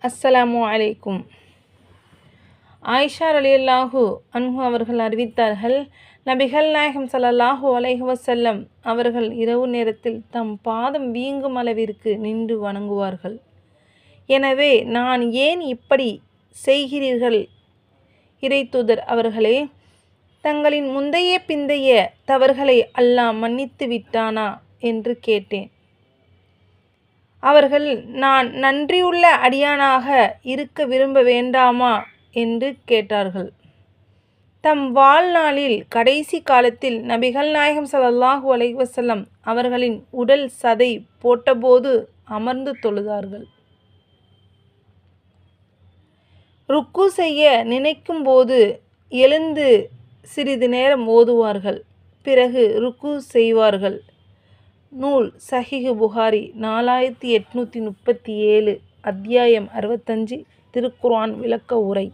அஸ்ஸலாமு அலைக்கும். ஆயிஷா ரலியல்லாஹு அன்ஹு அவர்கள் அறிவித்தார்கள், நபிகள் நாயகம் ஸல்லல்லாஹு அலைஹி வஸல்லம் அவர்கள் இரவு நேரத்தில் தம் பாதம் வீங்கும் அளவிற்கு நின்று வணங்குவார்கள். எனவே நான் ஏன் இப்படி செய்கிறீர்கள் இறைத்தூதர் அவர்களே, தங்களின் முந்தைய பிந்தைய தவறுகளை அல்லாஹ் மன்னித்து விட்டானா என்று கேட்டேன். அவர்கள், நான் நன்றியுள்ள அடியானாக இருக்க விரும்ப வேண்டாமா என்று கேட்டார்கள். தம் வாழ்நாளில் கடைசி காலத்தில் நபிகள் நாயகம் ஸல்லல்லாஹு அலைஹி வஸல்லம் அவர்களின் உடல் சதை போட்டபோது அமர்ந்து தொழுதார்கள். ருக்கு செய்ய நினைக்கும் போது எழுந்து சிறிது நேரம் ஓதுவார்கள். பிறகு ருக்கு செய்வார்கள். நூல் சஹீஹ் புகாரி 4837, அத்தியாயம் 65, திருக்குர்ஆன் விளக்க உரை.